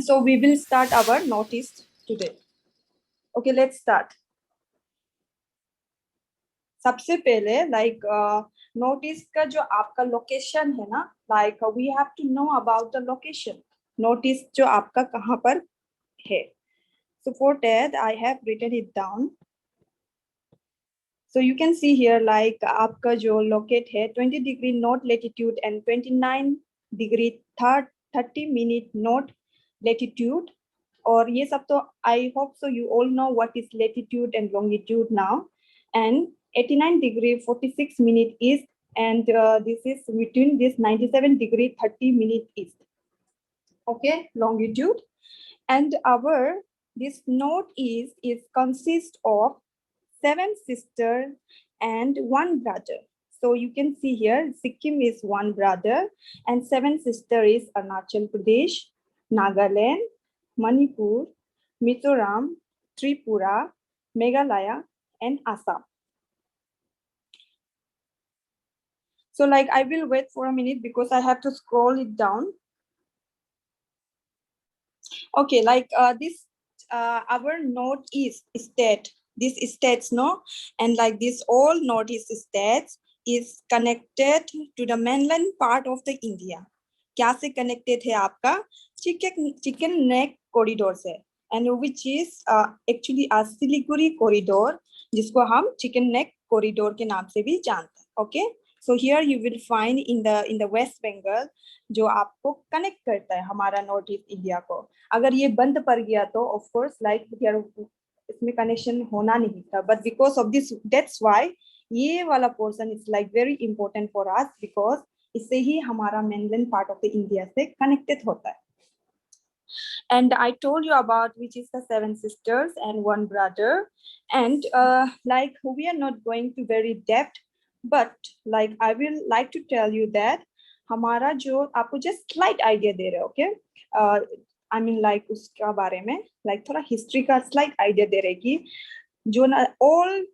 So we will start our notice today. Okay, let's start. सबसे पहले notice का जो आपका location है ना, we have to know about the location. Notice जो आपका कहाँ पर है. So for that I have written it down. So you can see here आपका जो locate है 20 degree north latitude and 29 degree 30 minute north latitude. और ये सब तो I hope so you all know what is latitude and longitude now. And 89 degree 46 minute east, and this is between this 97 degree 30 minute east. Okay, longitude. And our this northeast is consist of 7 sisters and 1 brother. So you can see here Sikkim is 1 brother and 7 sisters is Arunachal Pradesh, Nagaland, Manipur, Mizoram, Tripura, Meghalaya, and Assam. So I will wait for a minute because I have to scroll it down. Okay, this our northeast state, this states no, and this all northeast states is connected to the mainland part of the India. क्या से connected है आपका chicken neck corridor से, and which is actually a Siliguri corridor जिसको हम chicken neck corridor के नाम से भी जानते हैं. Okay, so here you will find in the West Bengal जो आपको कनेक्ट करता है हमारा नॉर्थ ईस्ट इंडिया को. अगर ये बंद पड़ गया तो ऑफ कोर्स इसमें कनेक्शन होना नहीं था, but because of this that's why ये वाला portion is very important for us, because इससे ही हमारा mainland part of the India से कनेक्टेड होता है. And I told you about which is the 7 sisters and 1 brother, and we are not going to very depth, but I will like to tell you that हमारा जो आपको just slight idea दे रहे. Okay, I mean उसका बारे में थोड़ा history का slight idea दे रहे कि जो ना ऑल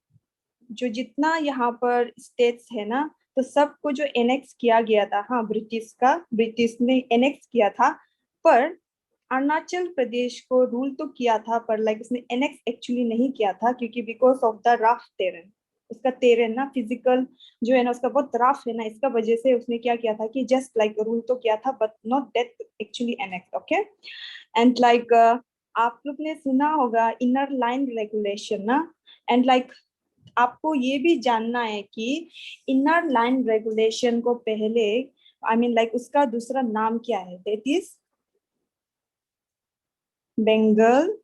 जो जितना यहाँ पर स्टेट्स है ना, तो सबको जो एनेक्स किया गया था, हाँ ब्रिटिश ने एनेक्स किया था, पर अरुणाचल प्रदेश को रूल तो किया था, पर उसने एनेक्स एक्चुअली नहीं किया था क्योंकि because of the rough terrain, उसका टेरेन ना फिजिकल जो है ना उसका बहुत रफ है ना, इसका वजह से उसने क्या किया था कि जस्ट रूल तो किया था but not that actually annex. Okay, and आप लोग ने सुना होगा इनर लाइन रेगुलेशन ना, एंड आपको ये भी जानना है कि इनर लाइन रेगुलेशन को पहले आई मीन उसका दूसरा नाम क्या है, that is Bengal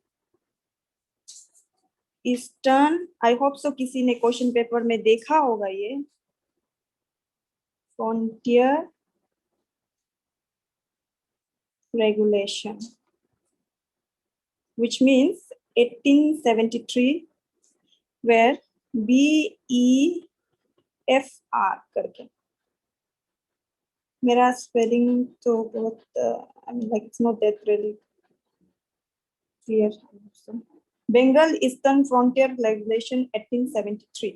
eastern. I hope so किसी ने क्वेश्चन पेपर में देखा होगा ये frontier regulation, which means 1873 where BEFR करके. मेरा स्पेलिंग तो बहुत I mean it's not that really clear. Bengal eastern frontier regulation 1873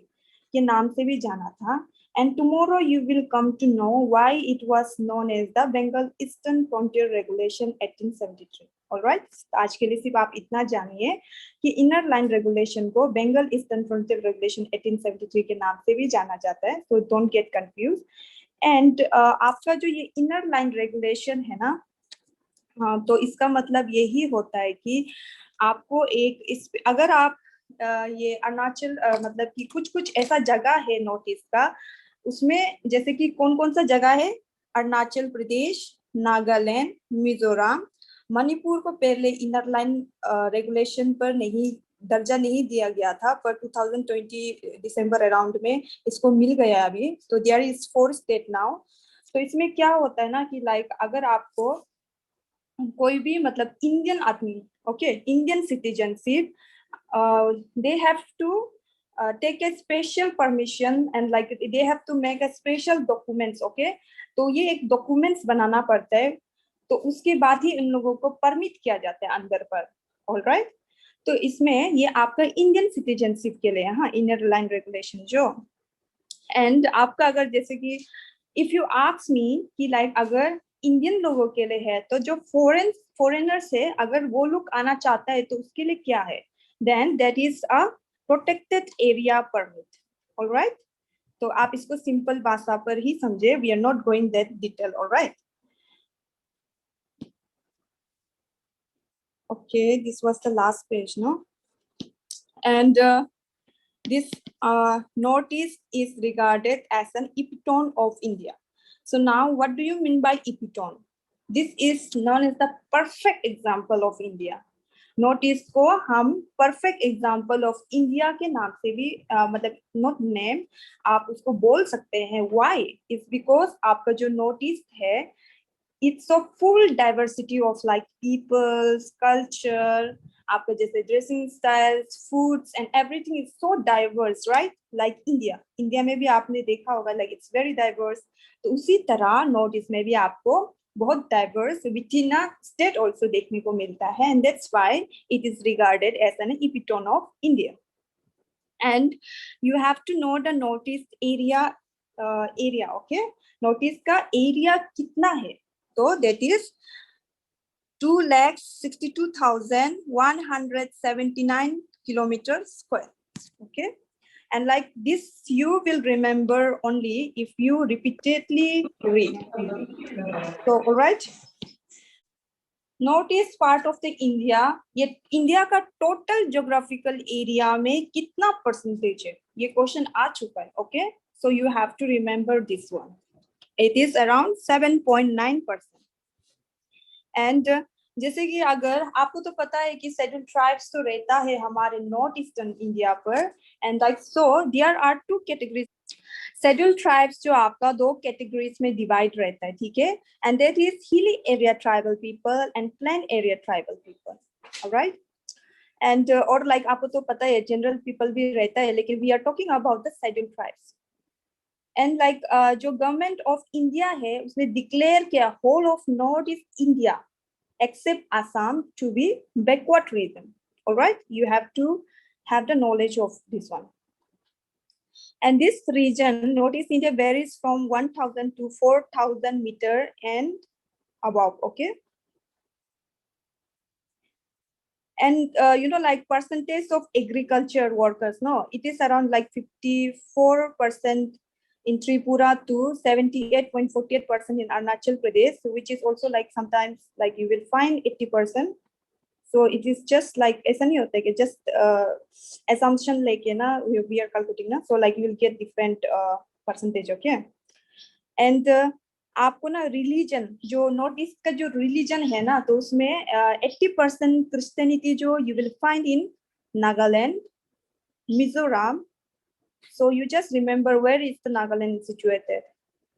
ये नाम से भी जाना था. And tomorrow you will come to know why it was known as the Bengal Eastern Frontier Regulation 1873. Alright, आज के लिए सिर्फ आप इतना जानिए कि इनर लाइन रेगुलेशन को बंगाल ईस्टर्न फ्रंटियर रेगुलेशन 1873 के नाम से भी जाना जाता है, so don't get confused. And आपका जो ये इनर लाइन रेगुलेशन है ना, तो इसका मतलब यही होता है कि आपको अगर आप ये अरुणाचल मतलब कि कुछ ऐसा जगह है नॉर्थ ईस्ट का, उसमें जैसे कि कौन सा जगह है, अरुणाचल प्रदेश, नागालैंड, मिजोरम, मणिपुर को पहले इनर लाइन रेगुलेशन पर दर्जा नहीं दिया गया था, पर 2020 दिसंबर अराउंड में इसको मिल गया अभी, तो देयर इज 4 स्टेट नाउ. तो इसमें क्या होता है ना कि अगर आपको कोई भी मतलब इंडियन आदमी, okay, Indian citizenship, they have to take a special permission and they have to make a special documents. okay, तो ये एक डॉक्यूमेंट्स बनाना पड़ता है, तो उसके बाद ही इन लोगों को परमिट किया जाता है अंदर पर. ऑलराइट, तो इसमें ये आपका इंडियन सिटीजनशिप के लिए, हाँ, इनर लाइन रेगुलेशन जो. एंड आपका अगर जैसे कि इफ यू आस्क मी कि अगर इंडियन लोगों के लिए है, तो जो फॉरेनर्स है अगर वो लोग आना चाहता है तो उसके लिए क्या है, then that is a protected area permit. Alright, तो आप इसको सिंपल भाषा पर ही समझे, we are not going that detail. Alright, okay, this was the last page, no? And this notice is regarded as an epitome of India. So now what do you mean by epitome? This is known as the perfect example of India. Notice को हम perfect example of India के नाम से भी मतलब not name आप उसको बोल सकते हैं। व्हाई? इट्स बिकॉज आपका जो नोटिस है it's a full diversity of like peoples, culture, आपका जैसे dressing styles, foods and everything is so diverse, right? Like India में भी आपने देखा होगा, लाइक इट्स वेरी डाइवर्स। तो उसी तरह नॉर्थ ईस्ट में भी आपको बहुत diverse within a state also देखने को मिलता है, and that's why it is regarded as an epitome of India. And you have to know the north east area, okay? North east का area कितना है? तो that is 2,62,179 kilometers square. Okay, and like this you will remember only if you repeatedly read. So all right, north east part of the India, ये India का total geographical area में कितना percentage है, ये question आ चुका है। Okay, so you have to remember this one, it is around 7.9%। And जैसे कि अगर आपको तो पता है कि शेड्यूल ट्राइब्स तो रहता है हमारे नॉर्थ ईस्टर्न इंडिया पर, and like so there are two categories. Schedule tribes जो आपका दो कैटेगरीज में डिवाइड रहता है, ठीक है? And that is hilly area tribal people and plain area tribal people. Alright, and और लाइक आपको तो पता है जनरल पीपल भी रहता है, लेकिन we are talking about the schedule tribes. And like जो गवर्नमेंट ऑफ इंडिया है उसने डिक्लेयर किया whole of north east India except Assam to be backward region. All right, you have to have the knowledge of this one. And this region, notice India varies from 1,000 to 4,000 meter and above. Okay, and you know, like percentage of agriculture workers, no, it is around like 54% in Tripura to 78.48% in Arunachal Pradesh, which is also like sometimes like you will find 80%. So it is just like ऐसा नहीं होता है कि just assumption लेके ना we are calculating ना, so like you will get different percentage. Okay, and आपको ना रिलीजन, जो नॉर्थ ईस्ट का जो रिलीजन है ना, तो उसमें 80% क्रिश्चियनिटी जो you will find in Nagaland, Mizoram. So you just remember where is the Nagaland situated?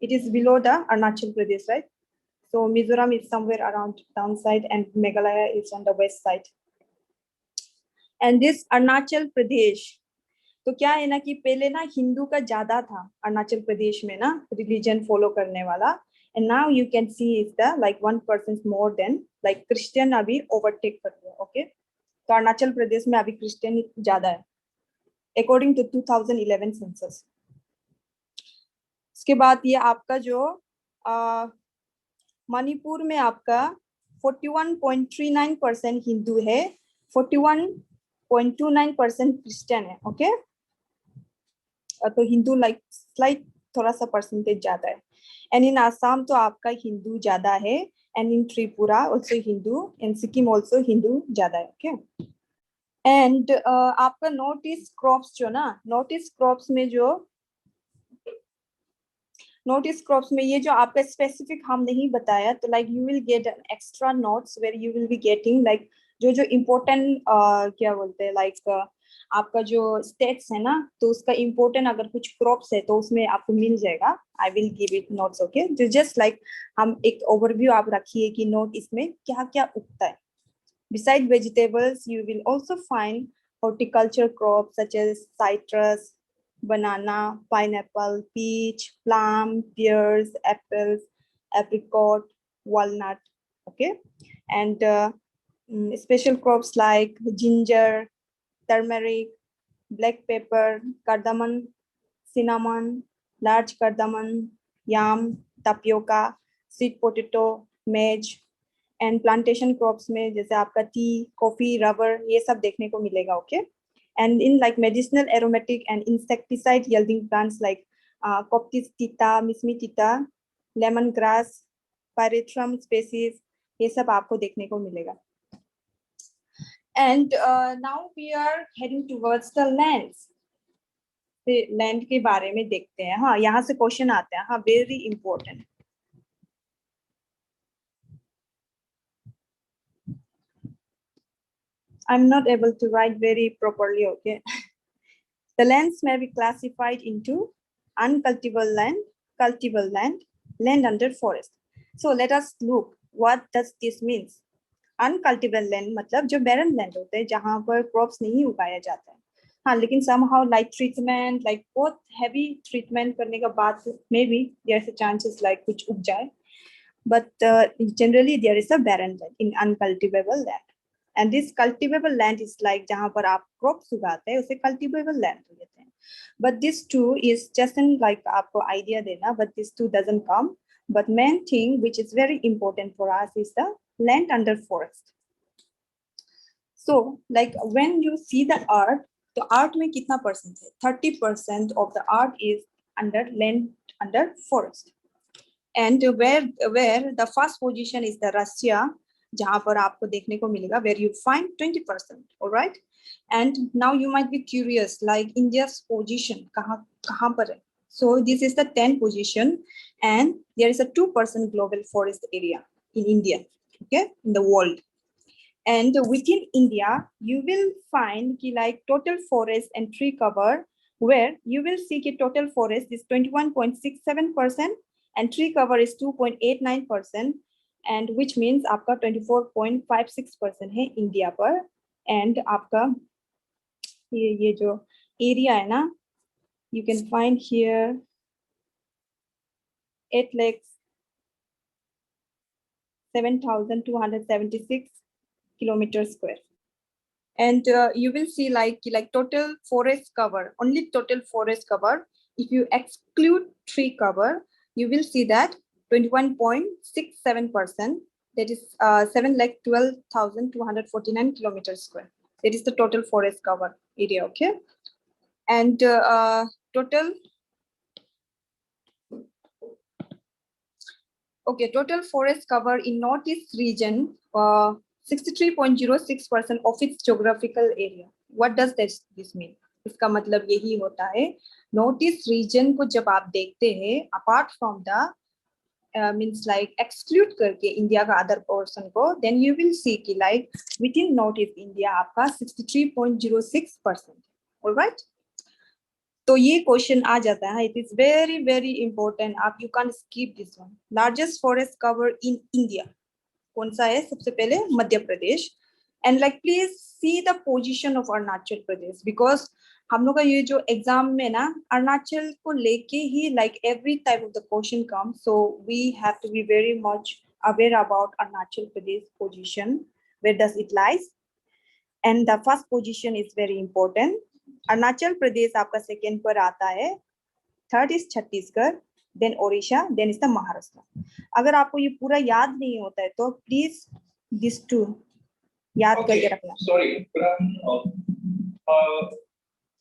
It is below the Arunachal Pradesh, right? So Mizoram is somewhere around downside and Meghalaya is on the west side. And this Arunachal Pradesh, तो क्या है ना कि पहले ना हिंदू का ज्यादा था अरुणाचल प्रदेश में ना रिलीजन फॉलो करने वाला, and now you can see is the like 1% more than like Christian अभी ओवरटेक कर दिया। ओके, तो अरुणाचल प्रदेश में अभी क्रिश्चियन ज्यादा है अकॉर्डिंग टू 2011 सेंसस। उसके बाद ये आपका जो मणिपुर में आपका 41.39% हिंदू है, 41.29% क्रिश्चियन है। ओके, तो हिंदू लाइक स्लाइट थोड़ा सा परसेंटेज ज्यादा है। एंड इन आसाम तो आपका हिंदू ज्यादा है, and in Tripura also Hindu, and Sikkim also Hindu ज्यादा है। ओके, एंड आपका नॉर्थ ईस्ट क्रॉप्स जो ना, नॉर्थ ईस्ट क्रॉप्स में जो नॉर्थ ईस्ट क्रॉप्स में ये जो आपका स्पेसिफिक हम नहीं बताया, तो like you will get extra notes where you will be getting like जो जो इम्पोर्टेंट क्या बोलते हैं लाइक आपका जो स्टेट्स है ना, तो उसका इम्पोर्टेंट अगर कुछ क्रॉप्स है तो उसमें आपको मिल जाएगा। I will give it notes. Okay, just like हम एक ओवरव्यू आप रखिए कि नॉर्थ ईस्ट में क्या क्या उगता है। Beside vegetables, you will also find horticulture crops such as citrus, banana, pineapple, peach, plum, pears, apples, apricot, walnut. Okay, and special crops like ginger, turmeric, black pepper, cardamom, cinnamon, large cardamom, yam, tapioca, sweet potato, मेज, and plantation crops में जैसे आपका T, coffee, rubber, ये सब देखने को मिलेगा. Okay. And in like medicinal, aromatic and insecticide yielding plants like Coptis teeta, Mishmi teeta, lemon grass, pyrethrum species, ये सब आपको देखने को मिलेगा. And now we are heading towards the lands. Land के बारे में देखते हैं. हाँ, यहाँ से क्वेश्चन आते हैं. हाँ, very important. I'm not able to write very properly, okay? The lands may be classified into uncultivable land, cultivable land, land under forest. So let us look, what does this means? Uncultivable land मतलब जो barren land होते हैं जहाँ पर crops नहीं उगाया जाता है. हाँ, लेकिन somehow light treatment, like बहुत heavy treatment करने के बाद maybe there's a chances like कुछ उग जाए. But generally there is a barren land in uncultivable land. And this cultivable land is like जहाँ पर आप crops उगाते हैं उसे cultivable land कहते हैं. But this too is just in like आपको idea देना, but this too doesn't come. But main thing which is very important for us is the land under forest. So like when you see the art, तो art में कितना percent है? 30% of the art is under land under forest. And where the first position is the Russia, जहाँ पर आपको देखने को मिलेगा where you find 20%. All right. And now you might be curious like India's position कहाँ पर है? So this is the 10th position, and there is a 2% global forest area in India, okay, in the world. And within India, you will find like total forest and tree cover, where you will see कि total forest is 21.67% and tree cover is 2.89%, and which means आपका 24.56% है India पर. And आपका ये जो area है ना, you can find here 8,07,276 kilometers square. And you will see like total forest cover, only total forest cover. If you exclude tree cover, you will see that 21.67%. That is 7,12,249 kilometers square. That is the total forest cover area. Okay, and total forest cover in Northeast region. 63.06% of its geographical area. What does this mean? इसका मतलब यही होता है north east region को जब आप देखते हैं apart from the means like exclude करके इंडिया का अदर पोर्शन को, देन यू विल सी कि like within north east India आपका 63.06%. ऑलराइट. तो ये क्वेश्चन आ जाता है. It is very very important. आप you can skip this one. Largest forest cover in India कौन सा है? सबसे पहले Madhya Pradesh. And like please see the position of Arunachal Pradesh, because हम लोग का ये जो एग्जाम में ना अरुणाचल को लेके ही like every type of the question come. So we have to be very much aware about Arunachal Pradesh position, where does it lies. And the first position is very important. Arunachal Pradesh आपका सेकेंड पर आता है. Third is Chhattisgarh, then Odisha, then is the Maharashtra. अगर आपको ये पूरा याद नहीं होता है तो प्लीज दिस टू याद करके रखना. सॉरी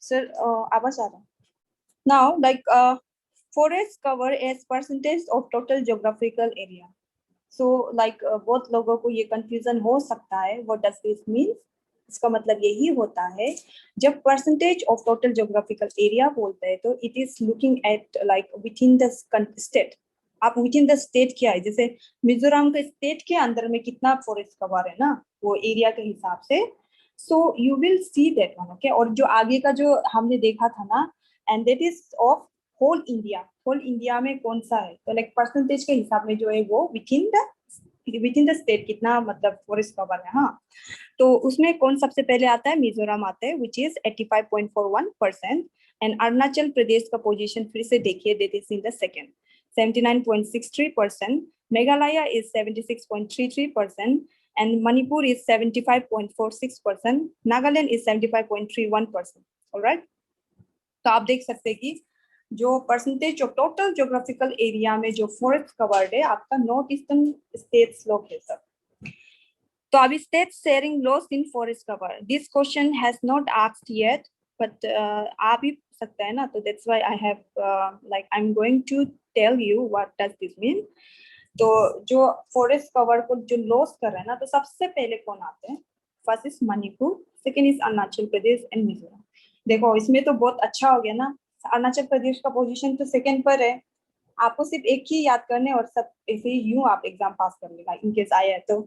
सर आवाज आ रहा है. Now like forest cover as percentage of total geographical area. So like बहुत लोगों को ये कंफ्यूजन हो सकता है. What does this mean? इसका मतलब यही होता है जब percentage of total geographical area बोलते हैं तो it is looking at like within the state. आप विद इन द स्टेट क्या है, जैसे मिजोरम के स्टेट के अंदर में कितना फॉरेस्ट कवर है ना, वो एरिया के हिसाब से. So you will see that one. Okay. और जो आगे का जो हमने देखा था ना, and that is of whole India. Whole India में कौन सा है तो लाइक परसेंटेज के हिसाब में जो है वो विद इन द स्टेट कितना मतलब फॉरेस्ट कवर है. हाँ, तो उसमें कौन सबसे पहले आता है? मिजोरम आता है which is 85.41%. And Arunachal Pradesh का पोजीशन फिर से देखिए, that is in the second 79.63%. Meghalaya is 76.33% and Manipur is 75.46%. Nagaland is 75.31%. Alright. तो आप देख सकते हैं कि जो percentage of total geographical area में जो फॉरेस्ट कवर्ड है आपका नॉर्थ ईस्टर्न स्टेट्स लोग है सब। तो अभी state sharing loss in forest cover, this question has not asked yet, but आ भी सकता है ना, तो that's why I have like I am going to tell you what does this mean. तो जो फॉरेस्ट कवर को जो लॉस कर रहे हैं ना, तो सबसे पहले कौन आते हैं? First is Manipur, second is Arunachal Pradesh and Mizoram. देखो इसमें तो बहुत अच्छा हो गया ना, अरुणाचल प्रदेश का पोजीशन तो सेकंड पर है, आपको सिर्फ एक ही याद करने और सब ऐसे ही यूं आप एग्जाम पास कर लेगा इनकेस आया है तो।